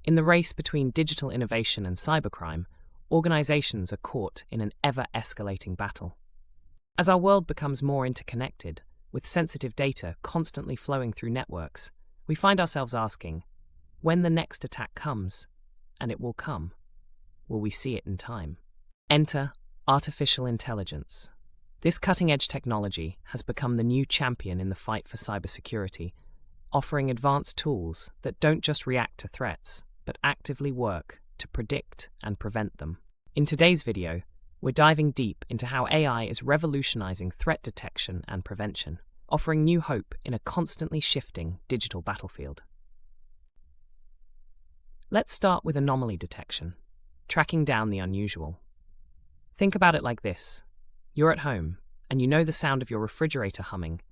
In the race between digital innovation and cybercrime, organizations are caught in an ever-escalating battle. As our world becomes more interconnected, with sensitive data constantly flowing through networks, we find ourselves asking, when the next attack comes, and it will come, will we see it in time? Enter artificial intelligence. This cutting-edge technology has become the new champion in the fight for cybersecurity, offering advanced tools that don't just react to threats, but actively work to predict and prevent them. In today's video, we're diving deep into how AI is revolutionizing threat detection and prevention, offering new hope in a constantly shifting digital battlefield. Let's start with anomaly detection, tracking down the unusual. Think about it like this. You're at home, and you know the sound of your refrigerator humming,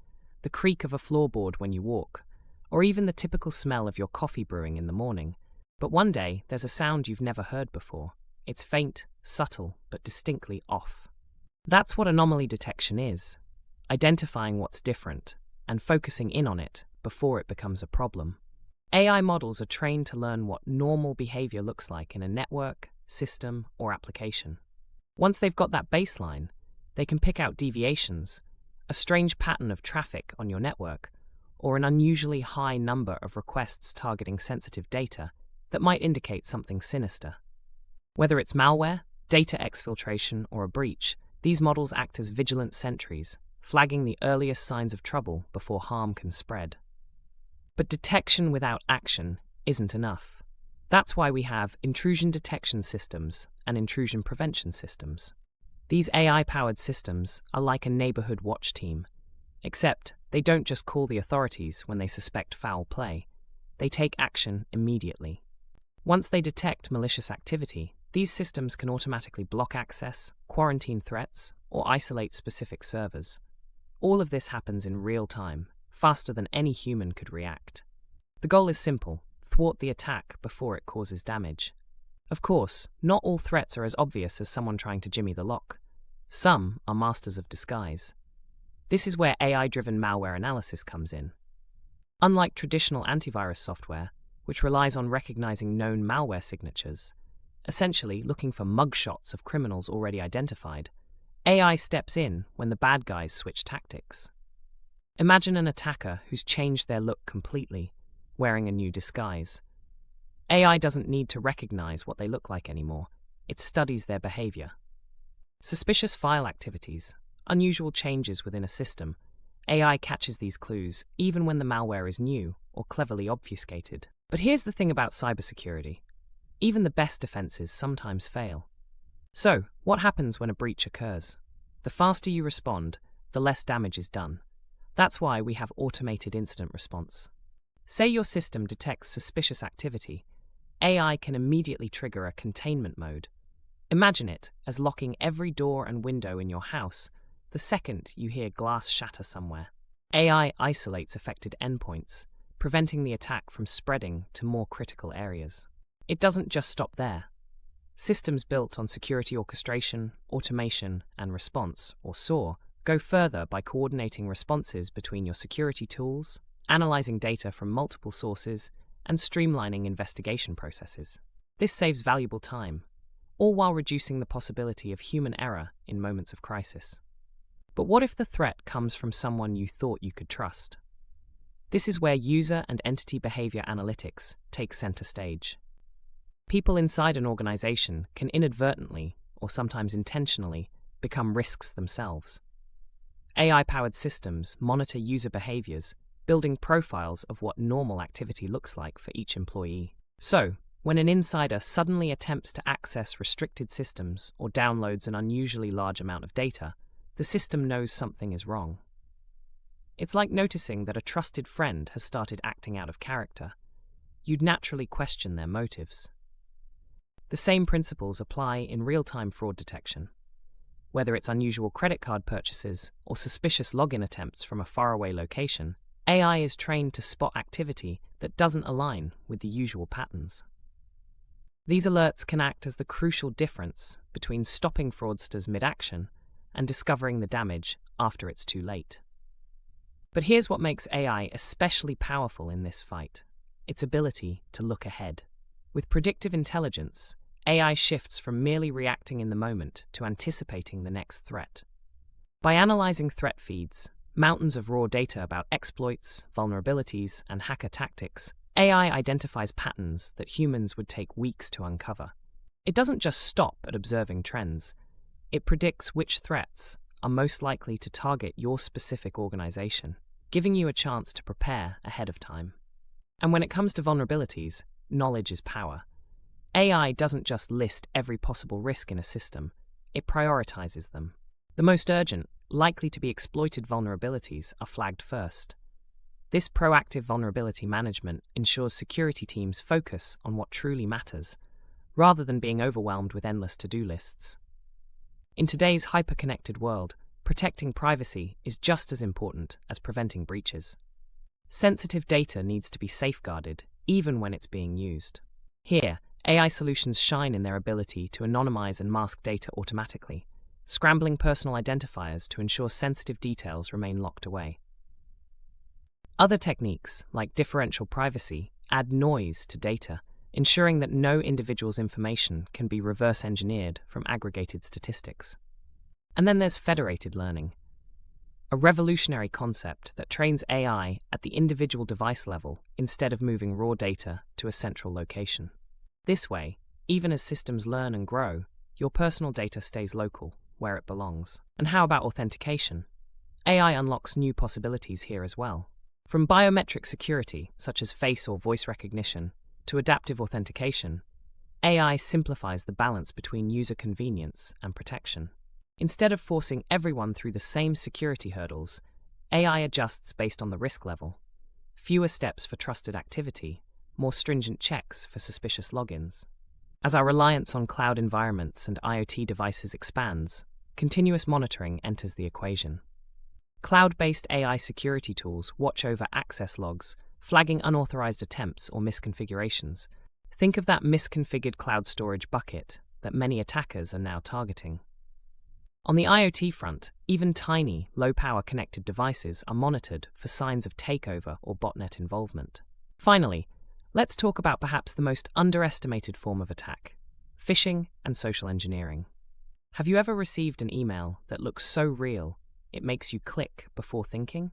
the creak of a floorboard when you walk, or even the typical smell of your coffee brewing in the morning. But one day, there's a sound you've never heard before. It's faint, subtle, but distinctly off. That's what anomaly detection is, identifying what's different and focusing in on it before it becomes a problem. AI models are trained to learn what normal behavior looks like in a network, system, or application. Once they've got that baseline, they can pick out deviations, a strange pattern of traffic on your network, or an unusually high number of requests targeting sensitive data that might indicate something sinister. Whether it's malware, data exfiltration, or a breach, these models act as vigilant sentries, flagging the earliest signs of trouble before harm can spread. But detection without action isn't enough. That's why we have intrusion detection systems and intrusion prevention systems. These AI-powered systems are like a neighborhood watch team, except they don't just call the authorities when they suspect foul play. They take action immediately. Once they detect malicious activity, these systems can automatically block access, quarantine threats, or isolate specific servers. All of this happens in real time, faster than any human could react. The goal is simple: thwart the attack before it causes damage. Of course, not all threats are as obvious as someone trying to jimmy the lock. Some are masters of disguise. This is where AI-driven malware analysis comes in. Unlike traditional antivirus software, which relies on recognizing known malware signatures, essentially looking for mugshots of criminals already identified, AI steps in when the bad guys switch tactics. Imagine an attacker who's changed their look completely, wearing a new disguise. AI doesn't need to recognize what they look like anymore. It studies their behavior. Suspicious file activities, unusual changes within a system, AI catches these clues even when the malware is new or cleverly obfuscated. But here's the thing about cybersecurity. Even the best defenses sometimes fail. So, what happens when a breach occurs? The faster you respond, the less damage is done. That's why we have automated incident response. Say your system detects suspicious activity, AI can immediately trigger a containment mode. Imagine it as locking every door and window in your house the second you hear glass shatter somewhere. AI isolates affected endpoints, preventing the attack from spreading to more critical areas. It doesn't just stop there. Systems built on security orchestration, automation, and response, or SOAR, go further by coordinating responses between your security tools, analyzing data from multiple sources, and streamlining investigation processes. This saves valuable time, all while reducing the possibility of human error in moments of crisis. But what if the threat comes from someone you thought you could trust? This is where user and entity behavior analytics take center stage. People inside an organization can inadvertently, or sometimes intentionally, become risks themselves. AI-powered systems monitor user behaviors, building profiles of what normal activity looks like for each employee. So, when an insider suddenly attempts to access restricted systems or downloads an unusually large amount of data, the system knows something is wrong. It's like noticing that a trusted friend has started acting out of character. You'd naturally question their motives. The same principles apply in real-time fraud detection. Whether it's unusual credit card purchases or suspicious login attempts from a faraway location, AI is trained to spot activity that doesn't align with the usual patterns. These alerts can act as the crucial difference between stopping fraudsters mid-action and discovering the damage after it's too late. But here's what makes AI especially powerful in this fight: its ability to look ahead. With predictive intelligence, AI shifts from merely reacting in the moment to anticipating the next threat. By analyzing threat feeds, mountains of raw data about exploits, vulnerabilities, and hacker tactics, AI identifies patterns that humans would take weeks to uncover. It doesn't just stop at observing trends, it predicts which threats are most likely to target your specific organization, giving you a chance to prepare ahead of time. And when it comes to vulnerabilities, knowledge is power. AI doesn't just list every possible risk in a system, it prioritizes them. The most urgent, likely to be exploited vulnerabilities are flagged first. This proactive vulnerability management ensures security teams focus on what truly matters, rather than being overwhelmed with endless to-do lists. In today's hyper-connected world, protecting privacy is just as important as preventing breaches. Sensitive data needs to be safeguarded, even when it's being used. Here, AI solutions shine in their ability to anonymize and mask data automatically, scrambling personal identifiers to ensure sensitive details remain locked away. Other techniques, like differential privacy, add noise to data, ensuring that no individual's information can be reverse engineered from aggregated statistics. And then there's federated learning, a revolutionary concept that trains AI at the individual device level instead of moving raw data to a central location. This way, even as systems learn and grow, your personal data stays local, where it belongs. And how about authentication? AI unlocks new possibilities here as well. From biometric security, such as face or voice recognition, to adaptive authentication, AI simplifies the balance between user convenience and protection. Instead of forcing everyone through the same security hurdles, AI adjusts based on the risk level. Fewer steps for trusted activity, more stringent checks for suspicious logins. As our reliance on cloud environments and IoT devices expands, continuous monitoring enters the equation. Cloud-based AI security tools watch over access logs, flagging unauthorized attempts or misconfigurations. Think of that misconfigured cloud storage bucket that many attackers are now targeting. On the IoT front, even tiny, low-power connected devices are monitored for signs of takeover or botnet involvement. Finally, let's talk about perhaps the most underestimated form of attack: phishing and social engineering. Have you ever received an email that looks so real it makes you click before thinking?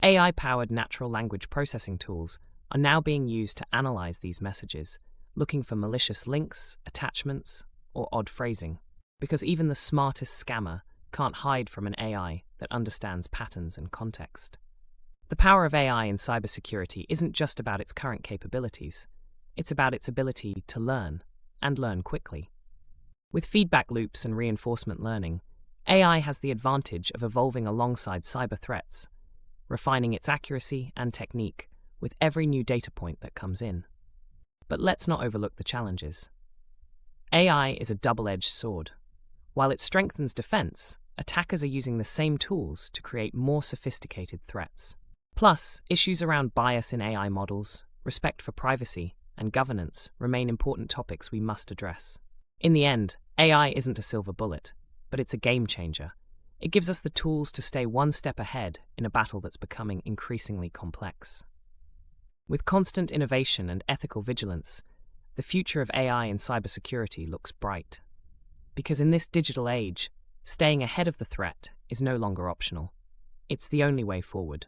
AI-powered natural language processing tools are now being used to analyze these messages, looking for malicious links, attachments, or odd phrasing, because even the smartest scammer can't hide from an AI that understands patterns and context. The power of AI in cybersecurity isn't just about its current capabilities, it's about its ability to learn, and learn quickly. With feedback loops and reinforcement learning, AI has the advantage of evolving alongside cyber threats, refining its accuracy and technique with every new data point that comes in. But let's not overlook the challenges. AI is a double-edged sword. While it strengthens defense, attackers are using the same tools to create more sophisticated threats. Plus, issues around bias in AI models, respect for privacy, and governance remain important topics we must address. In the end, AI isn't a silver bullet, but it's a game changer. It gives us the tools to stay one step ahead in a battle that's becoming increasingly complex. With constant innovation and ethical vigilance, the future of AI in cybersecurity looks bright. Because in this digital age, staying ahead of the threat is no longer optional. It's the only way forward.